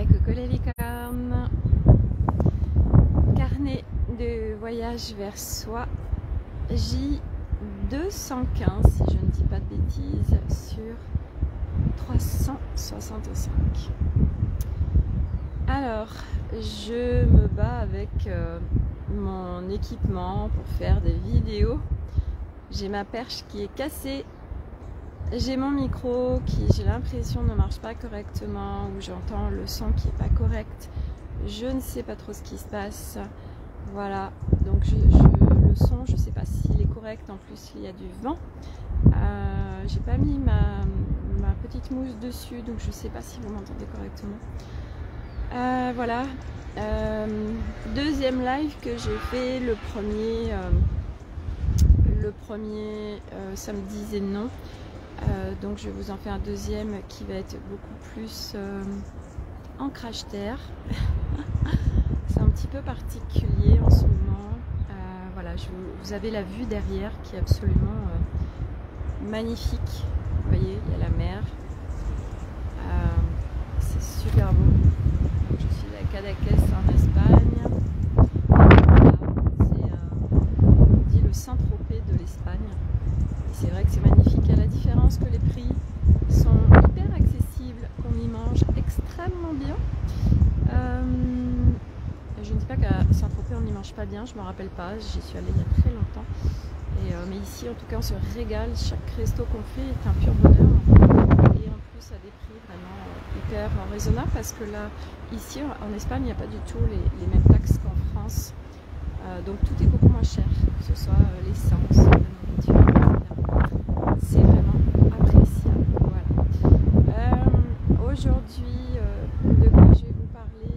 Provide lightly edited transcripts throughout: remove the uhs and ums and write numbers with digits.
Coucou les licornes. Carnet de voyage vers soi, J215 si je ne dis pas de bêtises, sur 365. Alors, je me bats avec mon équipement pour faire des vidéos. J'ai ma perche qui est cassée. J'ai mon micro qui, j'ai l'impression, ne marche pas correctement, ou j'entends le son qui n'est pas correct. Je ne sais pas trop ce qui se passe. Voilà, donc le son, je ne sais pas s'il est correct. En plus, il y a du vent. J'ai pas mis ma petite mousse dessus, donc je ne sais pas si vous m'entendez correctement. Voilà, deuxième live que j'ai fait. Le premier samedi Zénon. Donc je vais vous en faire un deuxième qui va être beaucoup plus en crash terre. C'est un petit peu particulier en ce moment. Voilà, vous avez la vue derrière qui est absolument magnifique. Vous voyez, il y a la mer. C'est super beau. Donc, je suis à Cadaqués en Espagne. Voilà, on dit le Saint-Tropez de l'Espagne. C'est vrai que c'est magnifique, à la différence que les prix sont hyper accessibles, qu'on y mange extrêmement bien. Je ne dis pas qu'à Saint-Tropez on n'y mange pas bien, je ne me rappelle pas, j'y suis allée il y a très longtemps. Mais ici en tout cas on se régale, chaque resto qu'on fait est un pur bonheur. Et en plus à des prix vraiment hyper raisonnables, parce que là, ici en Espagne, il n'y a pas du tout les mêmes taxes qu'en France. Donc tout est beaucoup moins cher, que ce soit l'essence, la nourriture, etc. C'est vraiment appréciable. Voilà. Aujourd'hui, de quoi je vais vous parler,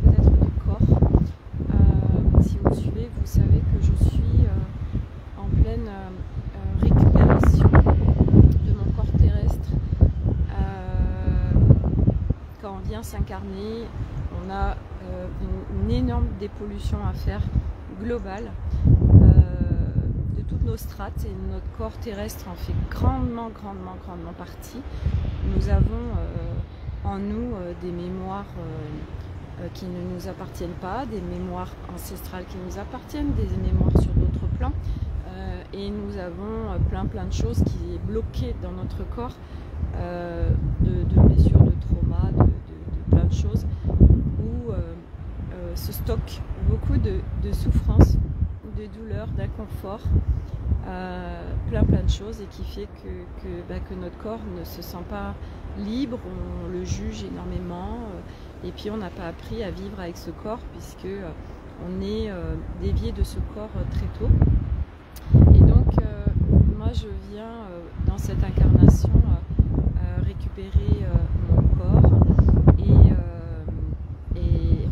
peut-être du corps. Si vous me suivez, vous savez que je suis en pleine récupération de mon corps terrestre. Quand on vient s'incarner, on a une énorme dépollution à faire globale de toutes nos strates, et notre corps terrestre en fait grandement partie. Nous avons en nous des mémoires qui ne nous appartiennent pas, des mémoires ancestrales qui nous appartiennent, des mémoires sur d'autres plans, et nous avons plein de choses qui est bloquées dans notre corps, de blessures, de traumas, de plein de choses, où se stockent beaucoup de souffrances, de douleurs, d'inconfort, plein de choses, et qui fait que notre corps ne se sent pas libre, on le juge énormément, et puis on n'a pas appris à vivre avec ce corps, puisque on est dévié de ce corps très tôt. Et donc moi je viens dans cette incarnation récupérer mon corps, et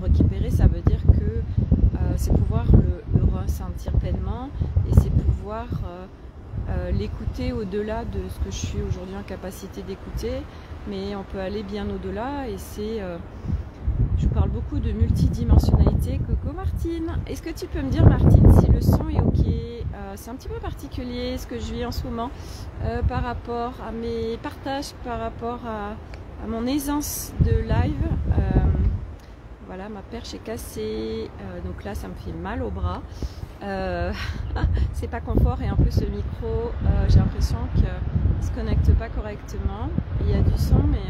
récupérer, ça veut dire que c'est pouvoir le ressentir pleinement, et c'est pouvoir l'écouter au-delà de ce que je suis aujourd'hui en capacité d'écouter, mais on peut aller bien au-delà. Et c'est je vous parle beaucoup de multidimensionnalité. Coucou Martine, est-ce que tu peux me dire, Martine, si le son est ok? C'est un petit peu particulier ce que je vis en ce moment, par rapport à mes partages, par rapport à mon aisance de live. Voilà, ma perche est cassée, donc là ça me fait mal au bras. C'est pas confort, et en plus le micro, j'ai l'impression qu'il ne se connecte pas correctement. Il y a du son, mais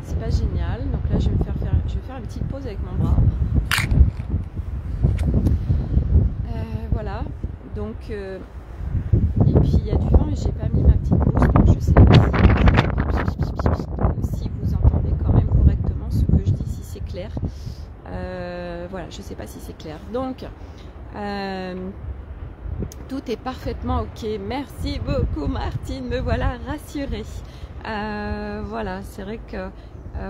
c'est pas génial. Donc là je vais faire une petite pause avec mon bras. Voilà, donc et puis il y a du vent et j'ai pas mis ma petite mousse, donc je sais pas si vous entendez quand même correctement ce que je dis, si c'est clair. Voilà, je sais pas si c'est clair. Donc tout est parfaitement ok. Merci beaucoup Martine, me voilà rassurée. Voilà, c'est vrai que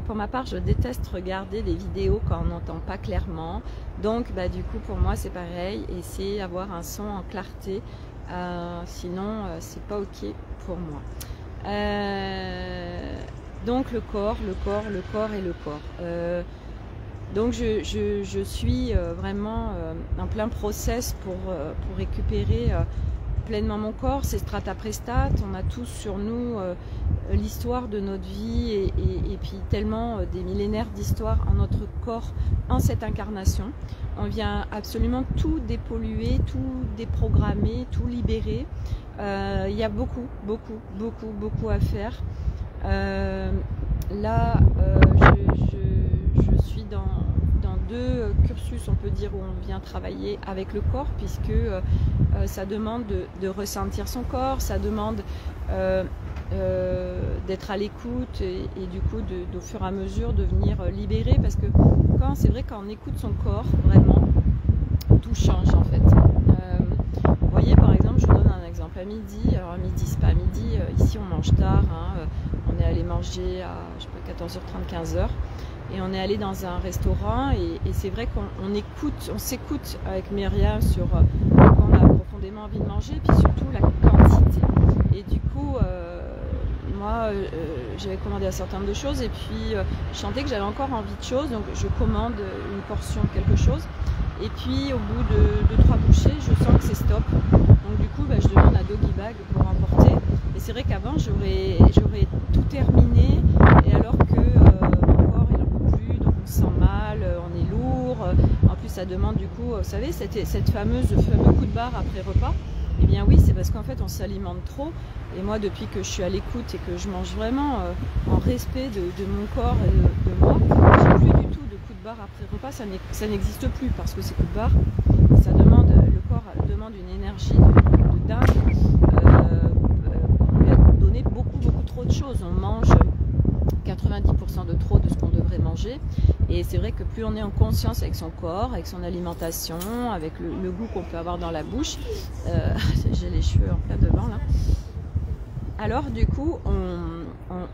pour ma part je déteste regarder des vidéos quand on n'entend pas clairement. Donc du coup pour moi c'est pareil, et c'est avoir un son en clarté, sinon c'est pas ok pour moi. Donc le corps et le corps. Donc je suis vraiment en plein process pour récupérer pleinement mon corps. C'est strate après strate, on a tous sur nous l'histoire de notre vie, et puis depuis tellement des millénaires d'histoire en notre corps, en cette incarnation. On vient absolument tout dépolluer, tout déprogrammer, tout libérer. Il y a beaucoup à faire. Là, je suis dans deux cursus, on peut dire, où on vient travailler avec le corps, puisque ça demande de ressentir son corps, ça demande d'être à l'écoute et du coup au fur et à mesure de venir libérer, parce que c'est vrai quand on écoute son corps, vraiment, tout change en fait. Vous voyez, par exemple, je vous donne un exemple. À midi, alors à midi, c'est pas à midi, ici on mange tard, hein, on est allé manger à, je sais pas, 14h30, 15h. Et on est allé dans un restaurant et c'est vrai qu'on s'écoute avec Myriam sur qu'on a profondément envie de manger, et puis surtout la quantité. Et du coup, moi, j'avais commandé un certain nombre de choses et puis je sentais que j'avais encore envie de choses, donc je commande une portion de quelque chose. Et puis au bout de 3 bouchées, je sens que c'est stop. Donc du coup, je demande un doggy bag pour emporter. Et c'est vrai qu'avant, j'aurais tout terminé, et alors que on se sent mal, on est lourd, en plus ça demande du coup, vous savez, ce fameux coup de barre après repas. Eh bien oui, c'est parce qu'en fait on s'alimente trop, et moi depuis que je suis à l'écoute et que je mange vraiment en respect de mon corps et de moi, j'ai plus du tout de coup de barre après repas, ça n'existe plus, parce que ces coups de barre, le corps demande une énergie de dingue, on lui a donné beaucoup trop de choses, on mange 90% de trop de ce qu'on devrait manger, et c'est vrai que plus on est en conscience avec son corps, avec son alimentation, avec le goût qu'on peut avoir dans la bouche, j'ai les cheveux en plein devant là, alors du coup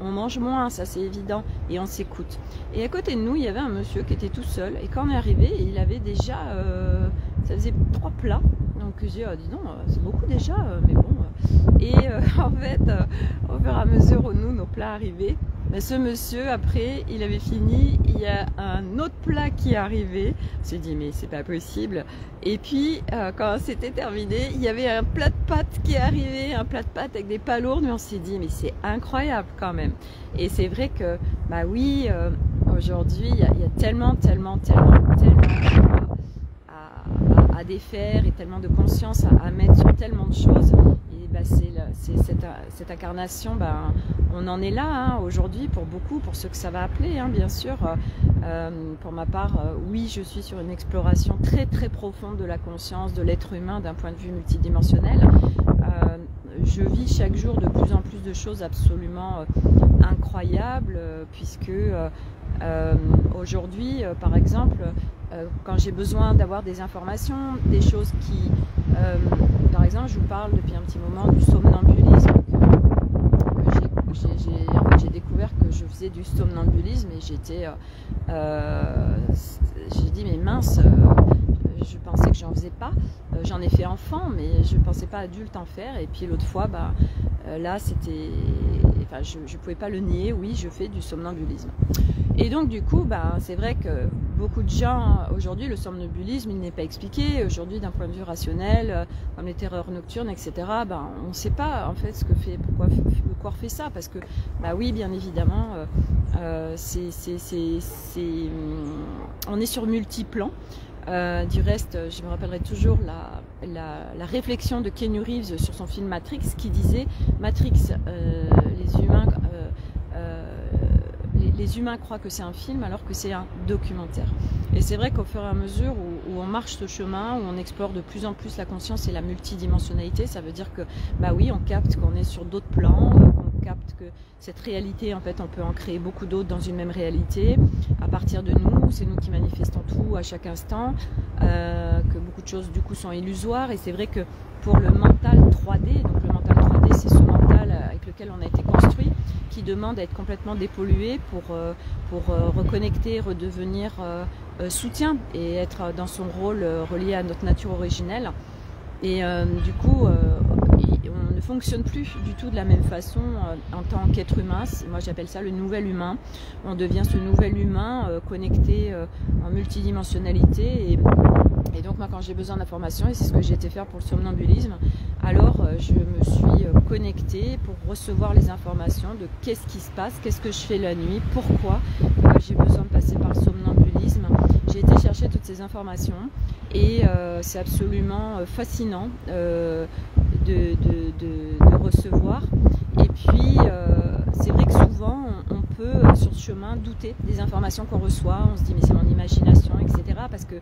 on mange moins, ça c'est évident, et on s'écoute. Et à côté de nous il y avait un monsieur qui était tout seul, et quand on est arrivé il avait déjà, ça faisait 3 plats, donc j'ai dit dis donc c'est beaucoup déjà, mais bon, et en fait au fur et à mesure où nos plats arrivaient, ce monsieur, après, il avait fini, il y a un autre plat qui est arrivé. On s'est dit, mais c'est pas possible. Et puis, quand c'était terminé, il y avait un plat de pâtes qui est arrivé, un plat de pâtes avec des palourdes. Mais on s'est dit, mais c'est incroyable quand même. Et c'est vrai que, oui, aujourd'hui, il y a tellement à défaire et tellement de conscience à mettre sur tellement de choses. Et cette incarnation, on en est là hein, aujourd'hui pour beaucoup, pour ceux que ça va appeler, hein, bien sûr. Pour ma part, oui, je suis sur une exploration très profonde de la conscience, de l'être humain d'un point de vue multidimensionnel. Je vis chaque jour de plus en plus de choses absolument incroyables, puisque aujourd'hui, par exemple, quand j'ai besoin d'avoir des informations, des choses qui... par exemple, je vous parle depuis un petit moment du somnambulisme. J'ai découvert que je faisais du somnambulisme et j'ai dit mais mince, je pensais que j'en faisais pas. J'en ai fait enfant, mais je pensais pas adulte en faire. Et puis l'autre fois, là c'était... Enfin, je pouvais pas le nier, oui, je fais du somnambulisme. Et donc du coup, c'est vrai que beaucoup de gens, aujourd'hui, le somnambulisme, il n'est pas expliqué. Aujourd'hui, d'un point de vue rationnel, comme les terreurs nocturnes, etc., on ne sait pas en fait pourquoi le corps fait ça. Parce que, oui, bien évidemment, on est sur multiplans. Du reste, je me rappellerai toujours la réflexion de Keanu Reeves sur son film Matrix, qui disait Matrix, les humains croient que c'est un film alors que c'est un documentaire. Et c'est vrai qu'au fur et à mesure où on marche ce chemin, où on explore de plus en plus la conscience et la multidimensionnalité, ça veut dire que, oui, on capte qu'on est sur d'autres plans, qu'on capte que cette réalité, en fait, on peut en créer beaucoup d'autres dans une même réalité, à partir de nous, c'est nous qui manifestons tout à chaque instant, que beaucoup de choses, du coup, sont illusoires. Et c'est vrai que pour le mental 3D, donc le mental 3D, c'est ce mental avec lequel on a été construit, qui demande à être complètement dépollué pour reconnecter, redevenir soutien et être dans son rôle relié à notre nature originelle. Et du coup, on ne fonctionne plus du tout de la même façon en tant qu'être humain. Moi j'appelle ça le nouvel humain. On devient ce nouvel humain connecté en multidimensionnalité, et Et donc moi quand j'ai besoin d'informations, et c'est ce que j'ai été faire pour le somnambulisme, alors je me suis connectée pour recevoir les informations de qu'est-ce qui se passe, qu'est-ce que je fais la nuit, pourquoi j'ai besoin de passer par le somnambulisme. J'ai été chercher toutes ces informations et c'est absolument fascinant de recevoir. Et puis c'est vrai que souvent on peut sur ce chemin douter des informations qu'on reçoit, on se dit mais c'est mon imagination, etc. Parce que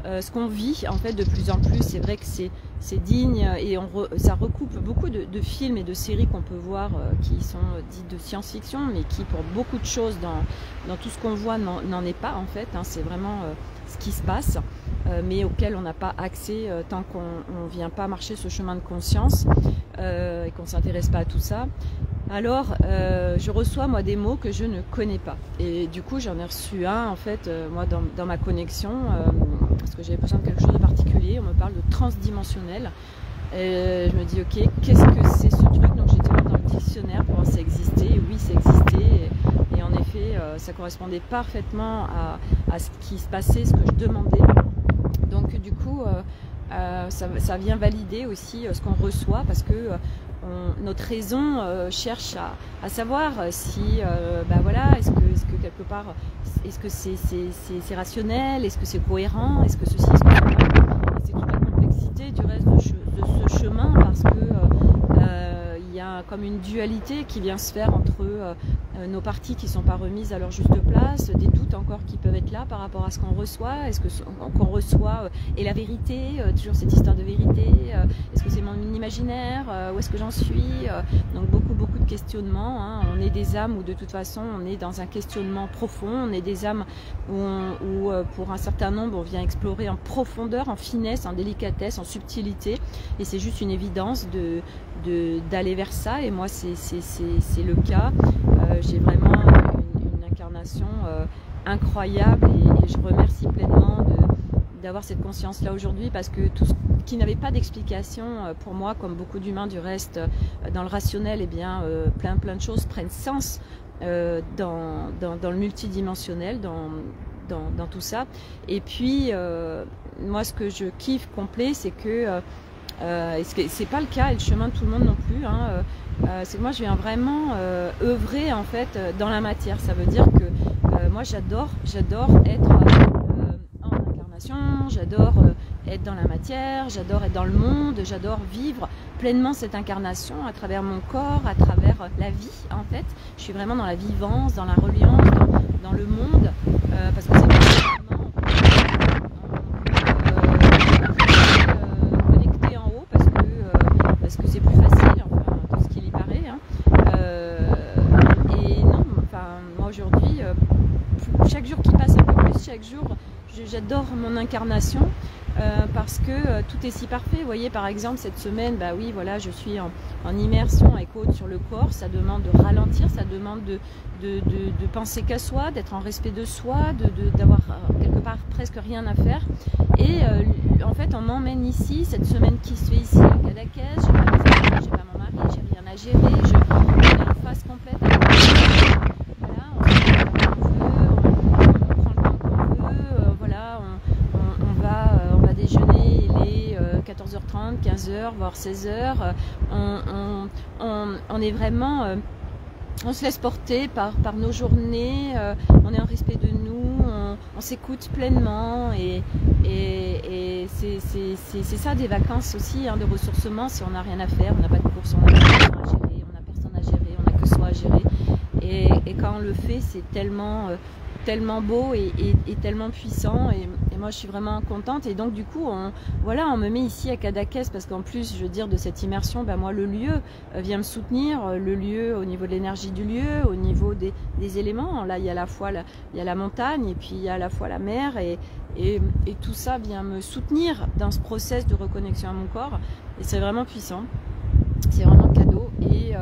ce qu'on vit en fait de plus en plus, c'est vrai que c'est digne et ça recoupe beaucoup de films et de séries qu'on peut voir qui sont dites de science-fiction, mais qui pour beaucoup de choses dans tout ce qu'on voit n'en est pas en fait, hein, c'est vraiment ce qui se passe, mais auquel on n'a pas accès tant qu'on ne vient pas marcher ce chemin de conscience et qu'on ne s'intéresse pas à tout ça. Alors, je reçois moi des mots que je ne connais pas. Et du coup, j'en ai reçu un en fait, moi dans ma connexion, parce que j'avais besoin de quelque chose de particulier. On me parle de transdimensionnel. Et je me dis, ok, qu'est-ce que c'est ce truc? Donc j'étais dans le dictionnaire pour voir si ça existait. Et oui, ça existait. Et en effet, ça correspondait parfaitement à ce qui se passait, ce que je demandais. Donc du coup, ça vient valider aussi ce qu'on reçoit, parce que notre raison cherche à savoir si, voilà, est-ce que quelque part, est-ce que c'est rationnel, est-ce que c'est cohérent, est-ce que ceci, est-ce que cela. C'est toute la complexité du reste de ce chemin, parce que il y a comme une dualité qui vient se faire entre nos parties qui ne sont pas remises à leur juste place, des doutes encore qui peuvent être là par rapport à ce qu'on reçoit. Est-ce que ce qu'on reçoit est la vérité, toujours cette histoire de vérité, est-ce que c'est mon imaginaire, où est-ce que j'en suis, donc beaucoup de questionnements, hein. On est des âmes où de toute façon on est dans un questionnement profond, on est des âmes où pour un certain nombre on vient explorer en profondeur, en finesse, en délicatesse, en subtilité, et c'est juste une évidence d'aller vers ça. Et moi c'est le cas. J'ai vraiment une incarnation incroyable, et je remercie pleinement d'avoir cette conscience là aujourd'hui, parce que tout ce qui n'avait pas d'explication pour moi, comme beaucoup d'humains du reste dans le rationnel, eh bien plein de choses prennent sens dans le multidimensionnel, dans tout ça. Et puis moi ce que je kiffe complet, c'est que c'est pas le cas, et le chemin de tout le monde non plus, hein, c'est que moi je viens vraiment œuvrer en fait dans la matière. Ça veut dire que moi j'adore être en incarnation, j'adore être dans la matière, j'adore être dans le monde, j'adore vivre pleinement cette incarnation à travers mon corps, à travers la vie en fait. Je suis vraiment dans la vivance, dans la reliance, dans le monde, parce que c'est vraiment connecté en haut, parce que c'est plus facile, enfin, tout ce qu'il y paraît, hein. Et non, enfin moi aujourd'hui, chaque jour qui passe un peu plus, chaque jour j'adore mon incarnation, parce que tout est si parfait. Vous voyez, par exemple cette semaine, bah oui, voilà, je suis en immersion avec Aude sur le corps. Ça demande de ralentir, ça demande de penser qu'à soi, d'être en respect de soi, d'avoir quelque part presque rien à faire. Et en fait on m'emmène ici, cette semaine qui se fait ici à Cadaqués. J'ai pas mes enfants, j'ai pas mon mari, j'ai rien à gérer, je fais une phase complète avec voilà, on se fait comme on veut, on prend le temps qu'on veut, voilà, on va déjeuner, il est 14h30, 15h, voire 16h, on est vraiment, on se laisse porter par nos journées, on est en respect de nous, on s'écoute pleinement, et c'est ça des vacances aussi, hein, de ressourcement. Si on n'a rien à faire, on n'a pas de course, on n'a personne à gérer, on n'a personne à gérer, on n'a que soi à gérer, et quand on le fait, c'est tellement beau et tellement puissant, et moi je suis vraiment contente. Et donc du coup on me met ici à Cadaqués, parce qu'en plus, je veux dire, de cette immersion, ben moi le lieu vient me soutenir, le lieu au niveau de l'énergie du lieu, au niveau des éléments. Là il y a à la fois il y a la montagne, et puis il y a à la fois la mer, et tout ça vient me soutenir dans ce process de reconnexion à mon corps, et c'est vraiment puissant, c'est vraiment cadeau. Et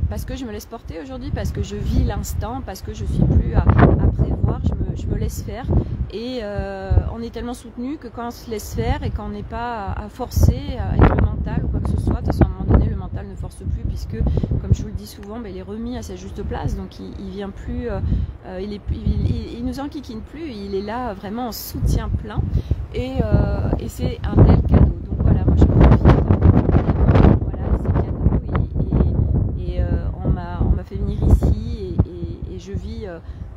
parce que je me laisse porter aujourd'hui, parce que je vis l'instant, parce que je suis plus à prévoir, je me laisse faire, et on est tellement soutenu que quand on se laisse faire et quand on n'est pas à forcer avec le mental, mental ou quoi que ce soit. De toute façon, à un moment donné, le mental ne force plus puisque, comme je vous le dis souvent, il est remis à sa juste place. Donc il vient plus, il nous enquiquine plus. Il est là vraiment en soutien plein. Et c'est un tel cadeau. Donc voilà, moi je profite voilà, de ces cadeaux et on m'a fait venir ici et je vis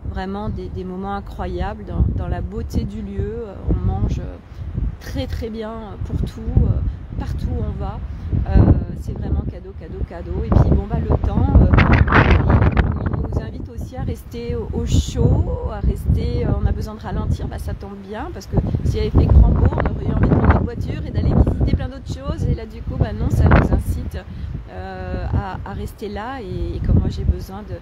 vraiment des moments incroyables dans la beauté du lieu. On mange très très bien pour tout, partout où on va. C'est vraiment cadeau, cadeau, cadeau. Et puis bon bah le temps, il nous invite aussi à rester au chaud, à rester, on a besoin de ralentir, bah, ça tombe bien parce que s'il avait fait grand beau, on aurait eu envie de prendre notre voiture et d'aller visiter plein d'autres choses. Et là du coup, bah non, ça nous incite à rester là. Et comme moi j'ai besoin de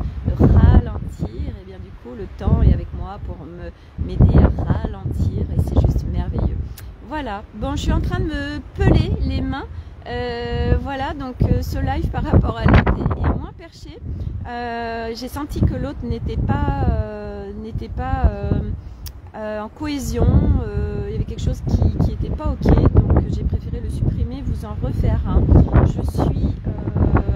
ralentir, et bien du coup le temps est avec moi pour m'aider à ralentir et c'est juste merveilleux. Voilà, bon je suis en train de me peler les mains. Voilà, donc ce live par rapport à l'autre est moins perché. J'ai senti que l'autre n'était pas en cohésion. Il y avait quelque chose qui n'était pas ok, donc j'ai préféré le supprimer, vous en refaire un. Je suis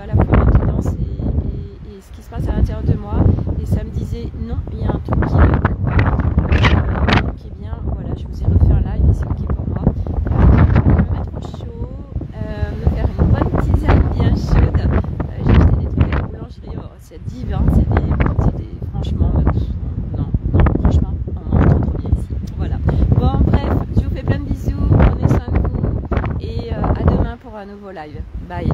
à la fois maintenance et ce qui se passe à l'intérieur de moi, et ça me disait non, il y a un truc qui ne colle pas. Donc eh bien voilà, je vous ai refait un live et c'est ok pour moi. Je vais me mettre au chaud, me faire une bonne tisane bien chaude. J'ai acheté des trucs à la boulangerie, oh, c'est divin, franchement, non, franchement, on mange trop bien ici. Voilà. Bon, bref, je vous fais plein de bisous, prenez soin de vous et à demain pour un nouveau live. Bye.